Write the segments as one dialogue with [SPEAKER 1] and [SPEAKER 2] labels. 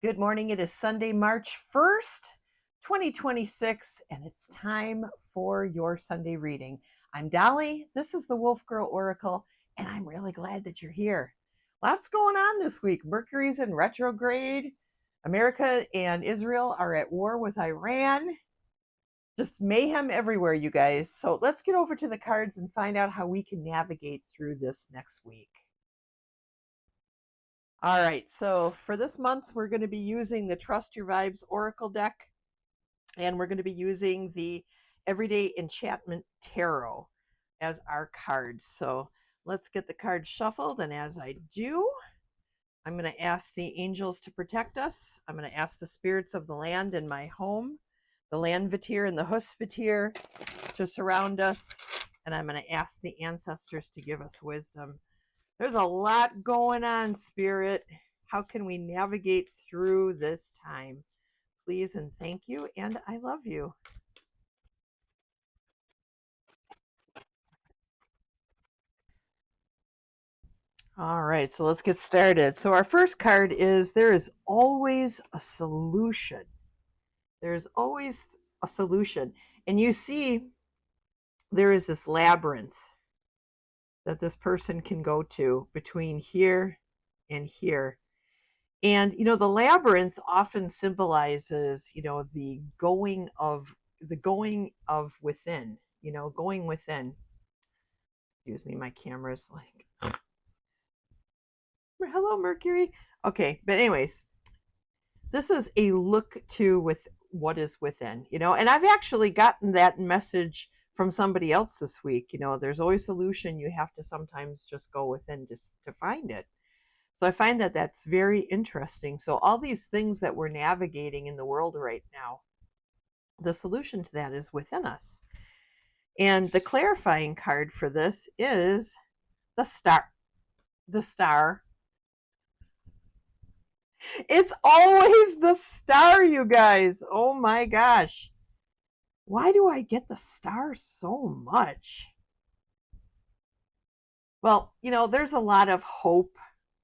[SPEAKER 1] Good morning. It is Sunday, March 1st, 2026, and it's time for your Sunday reading. I'm Dolly. This is the Wolf Girl Oracle, and I'm really glad that you're here. Lots going on this week. Mercury's in retrograde. America and Israel are at war with Iran. Just mayhem everywhere, you guys. So let's get over to the cards and find out how we can navigate through this next week. All right, so for this month, we're going to be using the Trust Your Vibes Oracle deck, and we're going to be using the Everyday Enchantment Tarot as our cards. So let's get the cards shuffled, and as I do, I'm going to ask the angels to protect us. I'm going to ask the spirits of the land and my home, the Landvatir and the Husvatir, to surround us, and I'm going to ask the ancestors to give us wisdom. There's a lot going on, Spirit. How can we navigate through this time? Please and thank you, and I love you. All right, so let's get started. So our first card is there is always a solution. There's always a solution. And you see there is this labyrinth that this person can go to between here and here. And the labyrinth often symbolizes the going of within, going within. Excuse me, my camera's like, hello Mercury. Okay, but anyways, this is a look to with what is within, and I've actually gotten that message from somebody else this week. There's always a solution. You have to sometimes just go within just to find it. So I find that that's very interesting. So all these things that we're navigating in the world right now, the solution to that is within us. And the clarifying card for this is the star. The star. It's always the star, you guys. Oh my gosh. Why do I get the star so much? Well, there's a lot of hope.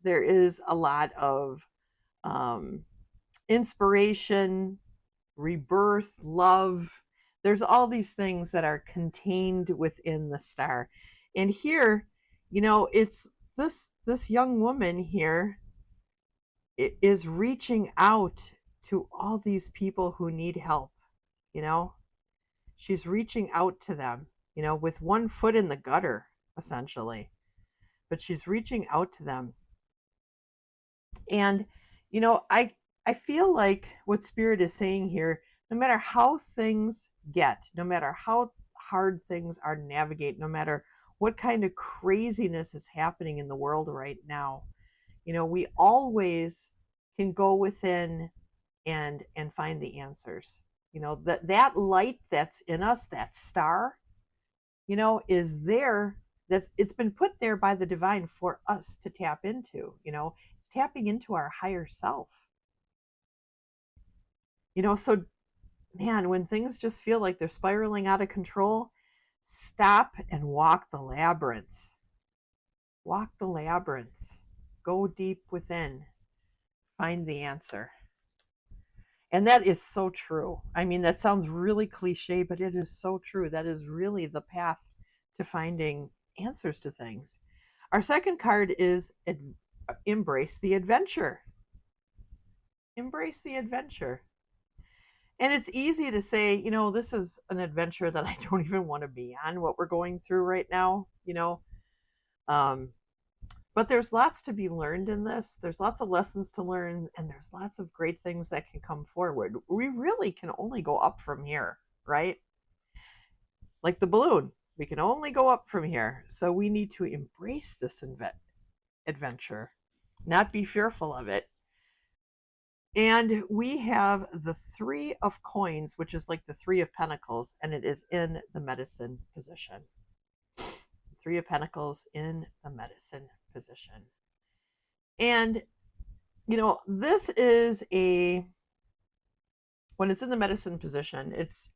[SPEAKER 1] There is a lot of inspiration, rebirth, love. There's all these things that are contained within the star. And here, it's this young woman here is reaching out to all these people who need help, you know? She's reaching out to them, with one foot in the gutter, essentially. But she's reaching out to them. And, I feel like what Spirit is saying here, no matter how things get, no matter how hard things are to navigate, no matter what kind of craziness is happening in the world right now, we always can go within and find the answers. That light that's in us, that star, is there. It's been put there by the divine for us to tap into. It's tapping into our higher self. So man, when things just feel like they're spiraling out of control, stop and walk the labyrinth. Walk the labyrinth. Go deep within. Find the answer. And that is so true. I mean, that sounds really cliche, but it is so true. That is really the path to finding answers to things. Our second card is embrace the adventure. Embrace the adventure. And it's easy to say, this is an adventure that I don't even want to be on, what we're going through right now, But there's lots to be learned in this. There's lots of lessons to learn, and there's lots of great things that can come forward. We really can only go up from here, right? Like the balloon, we can only go up from here. So we need to embrace this adventure, not be fearful of it. And we have the Three of Coins, which is like the Three of Pentacles, and it is in the medicine position. Three of Pentacles in the medicine position. And, this is when it's in the medicine position, it's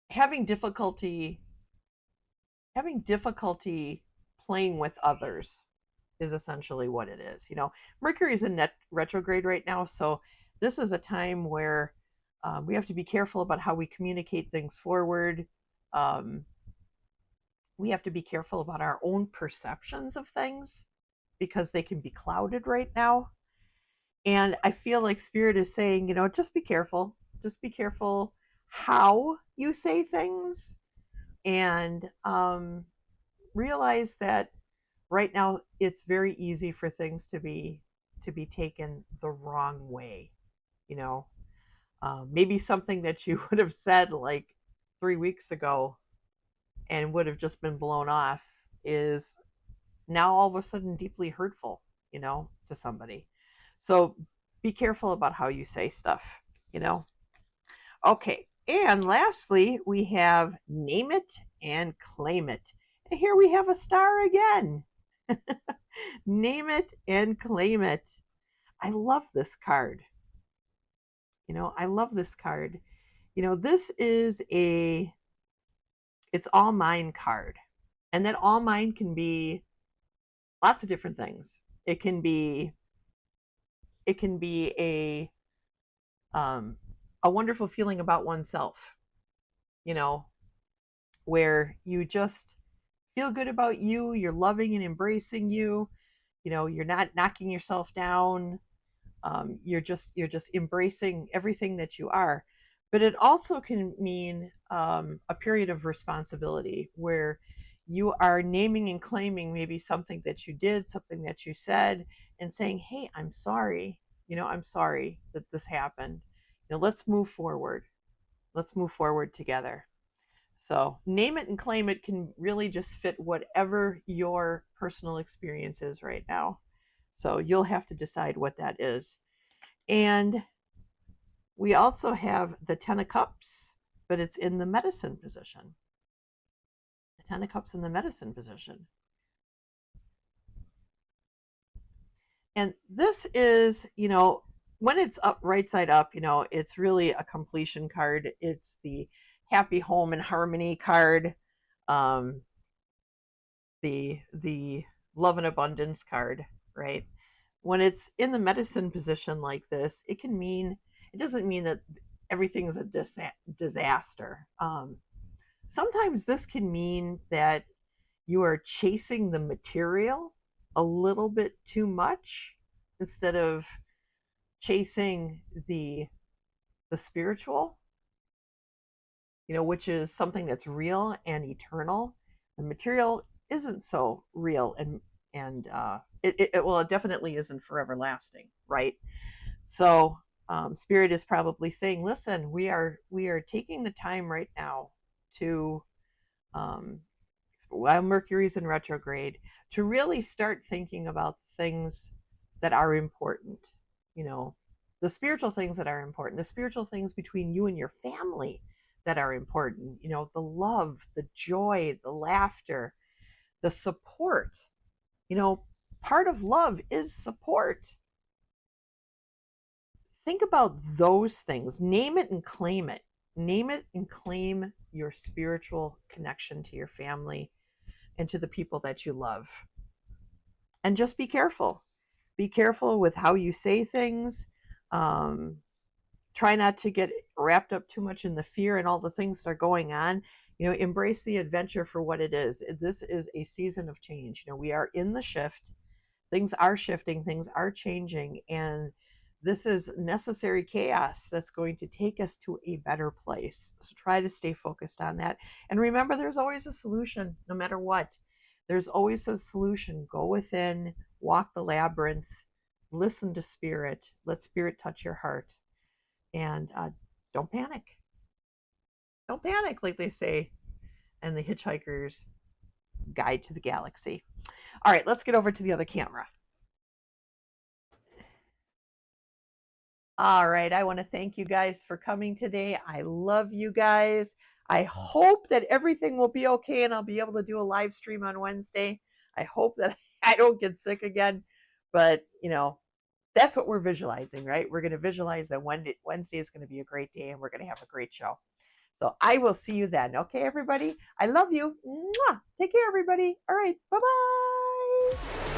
[SPEAKER 1] having difficulty playing with others. is essentially what it is. Mercury's in net retrograde right now, so this is a time where we have to be careful about how we communicate things forward. We have to be careful about our own perceptions of things because they can be clouded right now. And I feel like Spirit is saying, just be careful. Just be careful how you say things, and realize that right now it's very easy for things to be taken the wrong way. Maybe something that you would have said like 3 weeks ago and would have just been blown off is now all of a sudden deeply hurtful, to somebody. So be careful about how you say stuff, you know. Okay, and lastly, we have name it and claim it. And here we have a star again. Name it and claim it. I love this card. I love this card. This is it's all mine card. And that all mine can be lots of different things. It can be a wonderful feeling about oneself, you know, where you just feel good about you, you're loving and embracing you, you're not knocking yourself down, you're just embracing everything that you are. But it also can mean a period of responsibility where you are naming and claiming maybe something that you did, something that you said, and saying, hey, I'm sorry. I'm sorry that this happened. Let's move forward. Let's move forward together. So name it and claim it can really just fit whatever your personal experience is right now. So you'll have to decide what that is. And we also have the Ten of Cups, but it's in the medicine position. The Ten of Cups in the medicine position. And this is, when it's up right side up, it's really a completion card. It's the happy home and harmony card, the love and abundance card, right? When it's in the medicine position like this, it doesn't mean that everything's a disaster. Sometimes this can mean that you are chasing the material a little bit too much instead of chasing the spiritual, which is something that's real and eternal. The material isn't so real, and it definitely isn't forever lasting, right? So Spirit is probably saying, listen, we are taking the time right now to while Mercury's in retrograde, to really start thinking about things that are important, the spiritual things that are important, the spiritual things between you and your family that are important, the love, the joy, the laughter, the support. Part of love is support. Think about those things. Name it and claim it. Name it and claim your spiritual connection to your family and to the people that you love. And just be careful. Be careful with how you say things. Try not to get wrapped up too much in the fear and all the things that are going on. Embrace the adventure for what it is. This is a season of change. We are in the shift. Things are shifting, things are changing, and this is necessary chaos that's going to take us to a better place. So try to stay focused on that. And remember, there's always a solution, no matter what. There's always a solution. Go within, walk the labyrinth, listen to Spirit, let Spirit touch your heart, and don't panic. Don't panic, like they say in the Hitchhiker's Guide to the Galaxy. All right, let's get over to the other camera. All right, I want to thank you guys for coming today. I love you guys. I hope that everything will be okay and I'll be able to do a live stream on Wednesday. I hope that I don't get sick again, but that's what we're visualizing, right? We're going to visualize that Wednesday is going to be a great day and we're going to have a great show. So I will see you then. Okay, everybody? I love you. Mwah! Take care, everybody. All right, bye-bye.